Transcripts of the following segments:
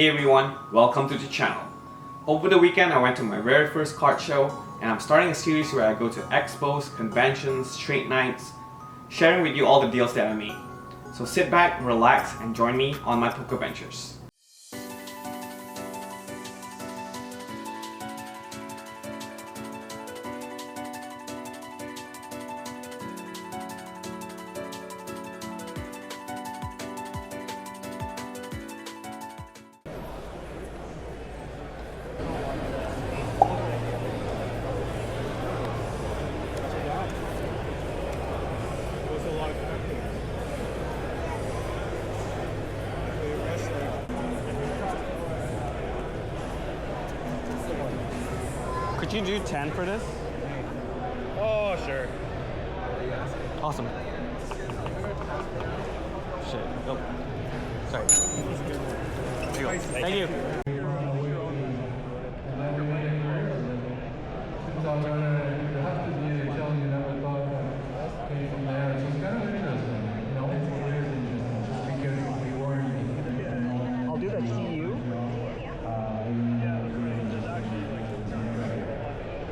Hey everyone, welcome to the channel. Over the weekend I went to my very first card show and I'm starting a series where I go to expos, conventions, trade nights, sharing with you all the deals that I made. So sit back, relax and join me on my poker ventures. Could you do 10 for this? Oh, sure. Awesome. Shit. Oh. Sorry. Thank you. I'll do that TU.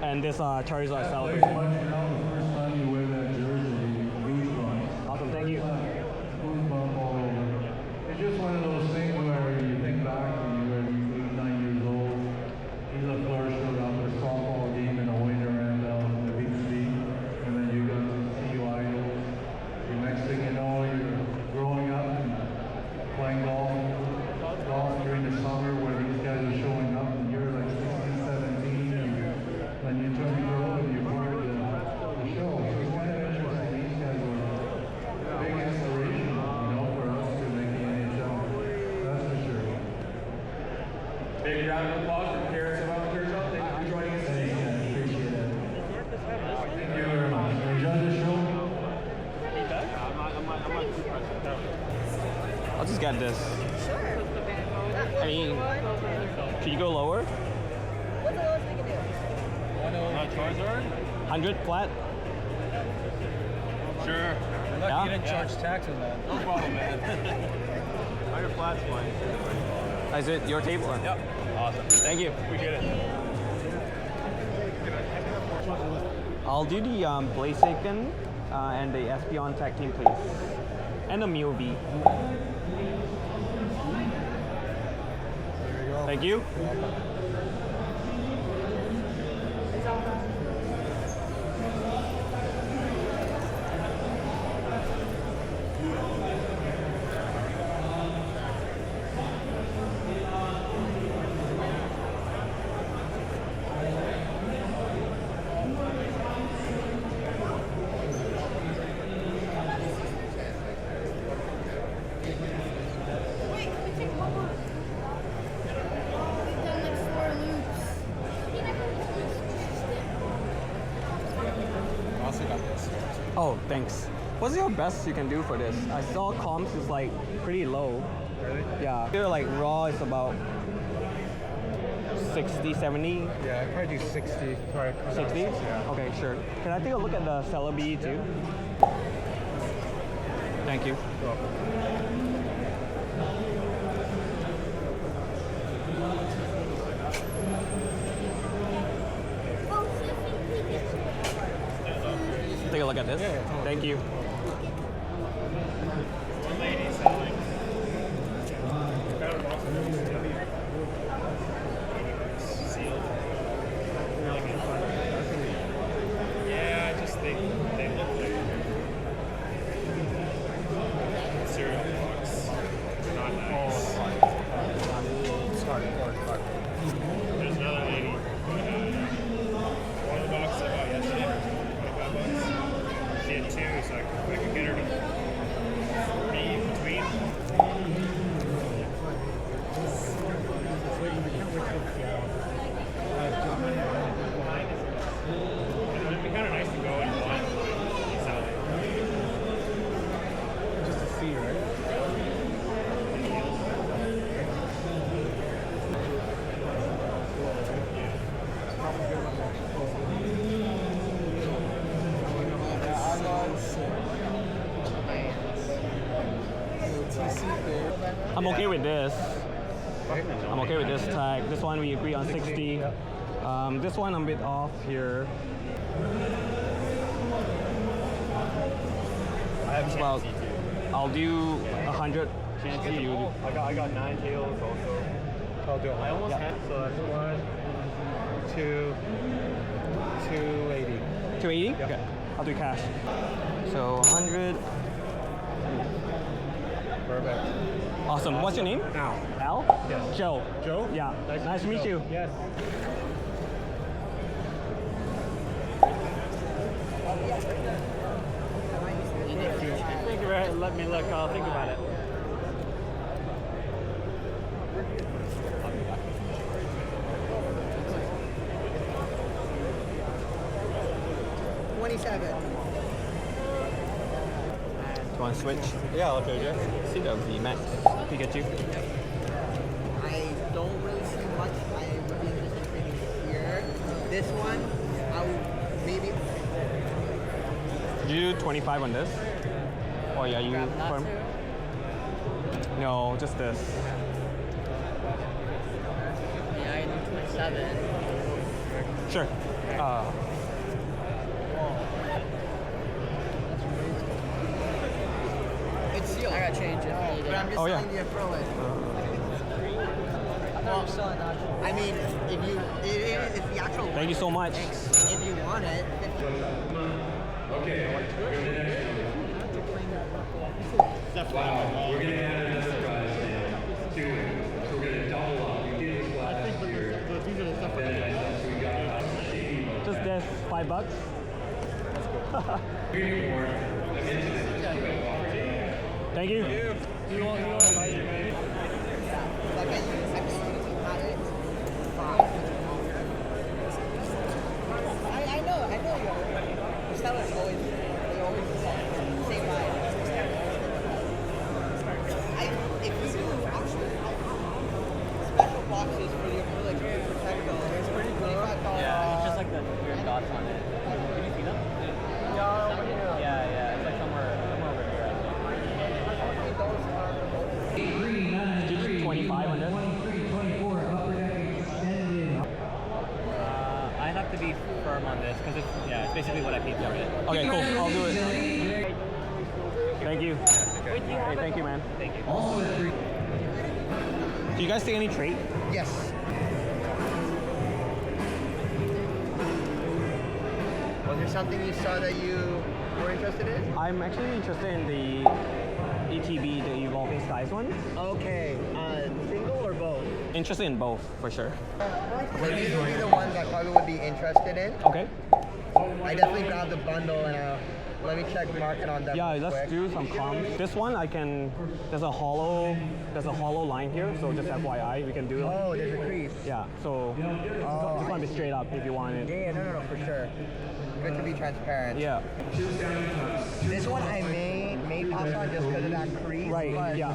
And this Charizard celebration. Awesome, thank you. It's just one of those things where you think back when you were 8, 9 years old. He's a flourish showed up at a softball game in a winter and the big city, and then you got to see your idols. The next thing you know, you're growing up and playing golf during the summer where these guys are showing up, and you're like 16, 17, and then you turn pro and you're part of the show. So it's kind of interesting. These guys were big inspiration, for us to make the NHL. That's for sure. Big round of applause for Garrett's volunteers. Thank you for joining us today. Appreciate it. Thank you very much. Enjoy the show. I'll just get this. Sure. I mean, can you go lower? What's the lowest we can do? Charizard? 100 flat? Sure. You're lucky you didn't charge tax on that. No problem, man. 100 flats fine. Is it your table? Yep. Awesome. Thank you. Appreciate it. I'll do the Blaziken and the Espion tag team, please. And the POV. Thank you. Wait, can we take one more? We've done like 4 loops. Also got this. Oh, thanks. What's your best you can do for this? I saw comps is like pretty low. Really? Yeah. Here like raw is about 60, 70. Yeah, I'd probably do 60. Sorry. 60? Yeah. Okay, sure. Can I take a look at the Celebi too? Thank you. Take a look at this. Yeah, totally. Thank you. Yeah, I just think they look like cereal box. Not nice. There's another lady. One of the boxes I bought yesterday for $25. She had 2, so I could get her to be in between. It'd be kind of nice to go and buy these out. Just to see, right? I'm okay with this. I'm okay with this tag. This one we agree on 60. This one I'm a bit off here. I have Well, Chansey too. I'll do 100. Chansey. You- I got 9 tails also. I'll do it. I almost had. So that's 1, 2, 280. 280? Okay. I'll do cash. So 100. Perfect. Awesome. What's your name? Now. Al? Yes. Joe. Joe? Yeah. Nice to meet you. Yes. Thank you for letting me look. I'll think about it. Do you want to switch? Yeah, I'll trade you. See the VMAX Pikachu. I don't really see much. I would be interested in trading here. This one, I would maybe. Did you do 25 on this? Or yeah, you firm? No, just this. Yeah, I do 27. Sure. It's sealed. I gotta change it. But I'm just Oh, yeah. telling you to throw it. Well, I mean, if the actual. Thank you so much. If you want it. Wow, we're going to add another prize in to it. So we're going to double up. We did this last year. Then we got Just this, $5. Thank you. I know you. The sellers always, they always say bye. If you do actually special boxes for the acrylic protector, it's pretty cool. Yeah, it's just like the weird dots on it. Can you see them? Yeah, it's like somewhere over here. Did you do 25 on this? I have to be firm on this because it's basically what I paid for it. Okay, cool. I'll do it. Thank you. Hey, thank you, man. Thank you. Do you guys take any trade? Yes. Was there something you saw that you were interested in? I'm actually interested in the ETB, the Evolving Skies one. Okay, single or both? Interested in both, for sure. So these would be the ones I probably would be interested in. Okay. I definitely grabbed the bundle and let me check market on them. Yeah, real let's quick. do some comps. This one I can. There's a hollow line here, so just FYI, we can do. Oh, there's a crease. Yeah. So Oh, this one be straight up if you want it. Yeah, no, for sure. Good to be transparent. Yeah. This one I may pass on just because of that crease. Right, But yeah.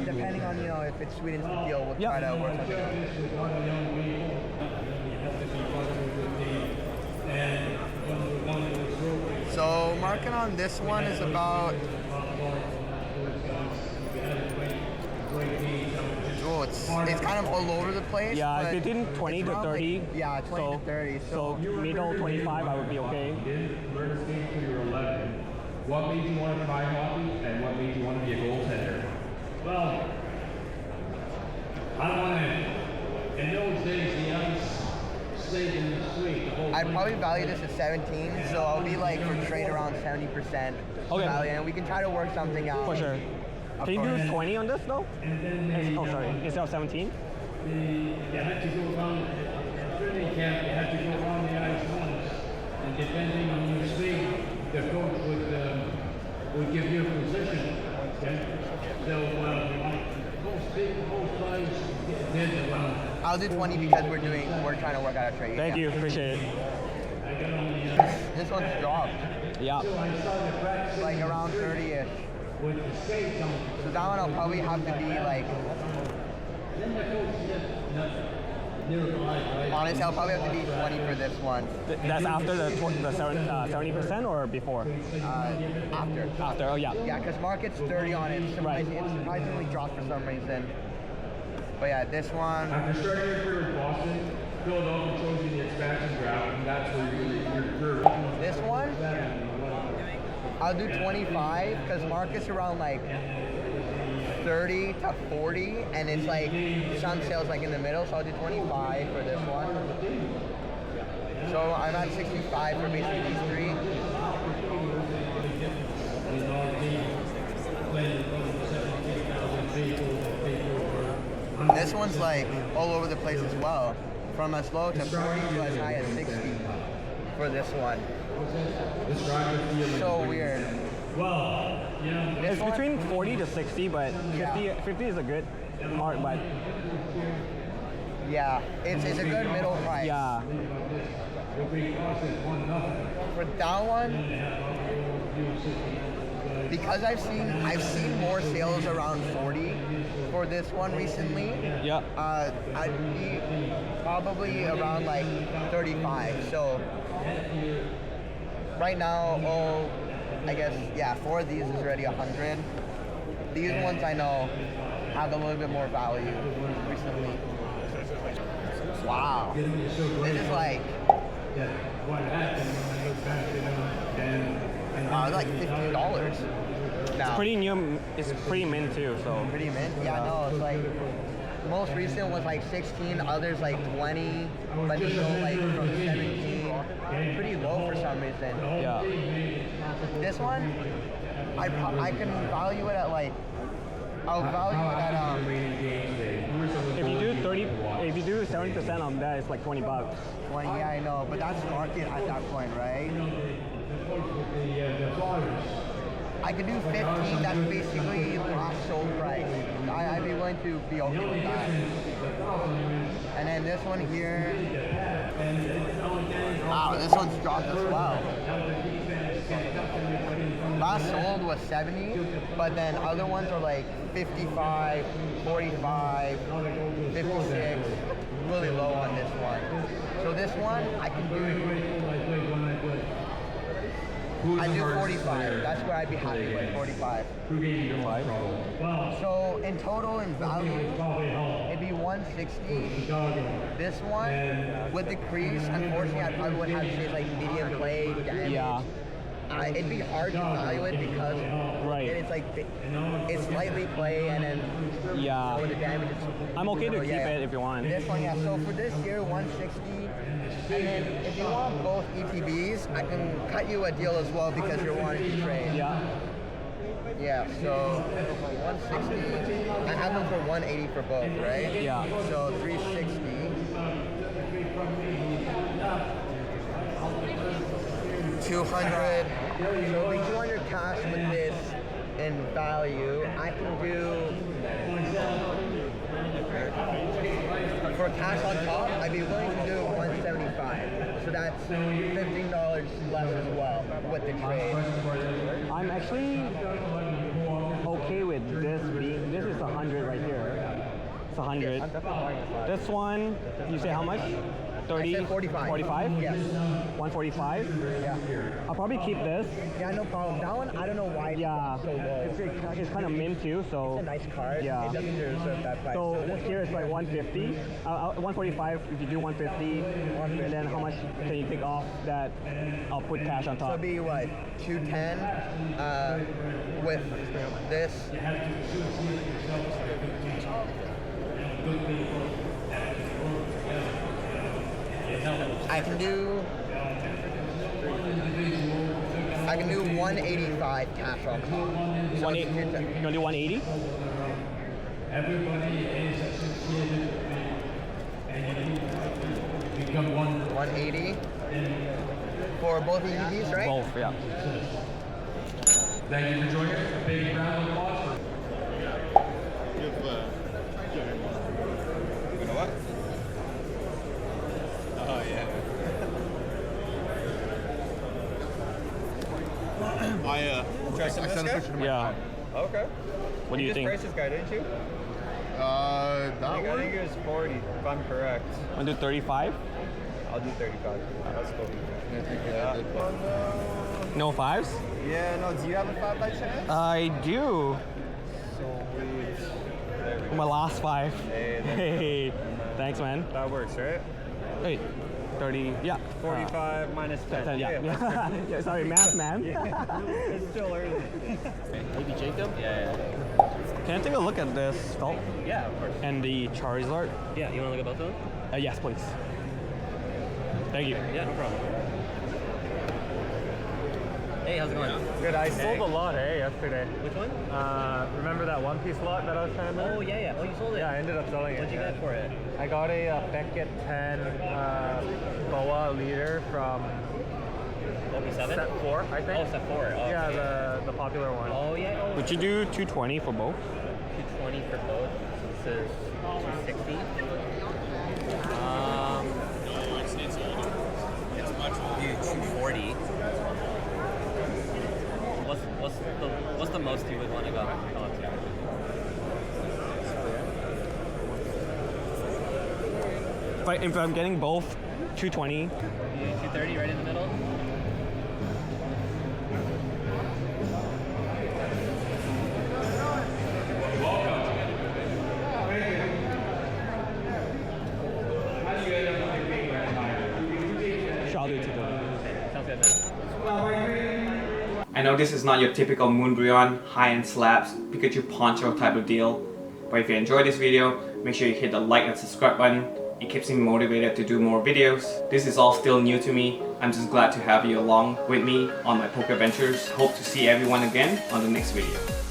depending on if it sweetens the deal, we'll try to work something out. So market on this one is about. Oh, it's kind of all over the place. Yeah, but between 20 it's to around 30. Yeah, 20 to 30. So middle 25, I would be okay. Learn to skate to your 11. What made you want to try hockey and what made you want to be a goaltender? Well, I want to, in those days, the ice stayed in the street. The whole I'd probably value this at 17, so I'll be like for trade around 70% Okay. value, and we can try to work something out. For sure. Of Can you course. do 20 on this though? And then Oh, sorry. Instead of 17? you had to go around the training camp, you had to go around the ice once. And depending on your speed, the coach would give you a position. Okay? So, both guys did around. I'll do 20 because we're trying to work out a trade. Thank Yeah. you. Appreciate it. This one's dropped, Yeah. like around 30ish. With the skates on. So that one I'll probably have to be like, Then the coach said, nearby, right? honestly, I'll probably have to be 20 for this one. That's after the 70% or before? After. After. Oh yeah. Yeah, because market's 30 on it. It's surprisingly dropped for some reason. But yeah, this one. After starting your career in Boston, Philadelphia chose you in the expansion draft, and that's where your career. This one, I'll do 25 because Marcus around like 30 to 40, and it's like some sales like in the middle, so I'll do 25 for this one. So I'm at 65 for basically these three. This one's like all over the place as well, from as low to 40 to as high as 60 for this one. So weird. Well, you know, It's between 40 to 60, but 50 is a good mark, but Yeah, it's a good middle price. yeah. For that one, because I've seen more sales around 40 for this one recently. Yeah. I'd be probably around like 35. So right now, I guess, yeah, 4 of these is already 100. These ones I know have a little bit more value recently. Wow. This is like, it's like $15 now. Pretty new. It's pretty mint too. So Pretty mint? Yeah, no, it's like, most recent was like 16, others like 20, but these are like from 17. Pretty low for some reason. yeah. This one, I can value it at like, I'll value it at If you do 70% on that, it's like $20. 20. Yeah, I know, but that's market at that point, right? I could do 15. That's basically last sold price. I'd be willing to be okay with that. And then this one here. Wow, this one's dropped as well. Last sold was 70, but then other ones are like 55, 45, 56. Really low on this one. So this one I can do. I do 45. That's where I'd be happy with 45. So in total, in value, it'd be 160. This one with the crease, unfortunately, I probably would have to say like medium play damage. Yeah. It'd be hard to value it because it's like it's lightly play and then Yeah. with the damage. I'm okay to keep it if you want. This one, yeah. So for this year, 160. And then if you want both ETBs, I can cut you a deal as well because you're wanting to trade. Yeah. Yeah, so 160. I have them for 180 for both, right? Yeah. So 360. 200. So it'll be 200 cash with this in value. I can do. For cash on top, I'd be willing to do 175. So that's $15 less as well with the trade. I'm actually okay with this being. This is 100 right here. It's 100. This one, you say how much? 30? I said 45. 45? Yes. 145? Yeah. I'll probably keep this. Yeah, no problem. That one, I don't know why it's Yeah. so low. It's kind of mint too, so. It's a nice card. Yeah. It doesn't deserve that price. So this here it's like 150, 145 if you do 150, and then how much can you take off that? I'll put cash on So top. it'd be what, 210 with this. I can do 185 cash on top. So You want to do 180? everybody is associated with me, and you become one. 180 for both EVs, right? Both, yeah. Thank you for joining us. A big round of applause for You know what? Oh yeah. I dressed in this guy? Yeah. Okay. What do you think? Price this guy, didn't you? That I think it was 40, if I'm correct. Want to do 35? I'll do 35. That's cool. No fives? Yeah, no, do you have a 5 by chance? I do. Sweet. There we go. my last 5. Hey, Hey, thanks, man. that works, right? Wait, 30. Yeah. 45 minus 10. 10, yeah. Yeah, sorry, math, man. It's still early. Maybe Jacob? Yeah, Can I take a look at this Sculpt yeah, of course. and the Charizard? Yeah, you want to look at both of them? Yes, please. Thank you. Yeah, no problem. Hey, how's it going? Good, I sold a lot, yesterday. Which one? Remember that One Piece lot that I was trying to Oh, yeah. Oh, you sold it? Yeah, I ended up selling it. What'd you get for it? I got a Beckett 10 Boa leader from OP7? set 4, I think. Oh, set 4. Oh, Yeah, okay. the popular one. Oh, yeah. Oh, Would you do 220 for both? 220 for both. This is 260. Do 240. What's the most you would want to go on to? If I'm getting both 220, 230 right in the middle? I'll do 230. Sounds good, man. I know this is not your typical Moonbryon, high-end slabs, Pikachu poncho type of deal, but if you enjoyed this video, make sure you hit the like and subscribe button. It keeps me motivated to do more videos. This is all still new to me. I'm just glad to have you along with me on my poke adventures. Hope to see everyone again on the next video.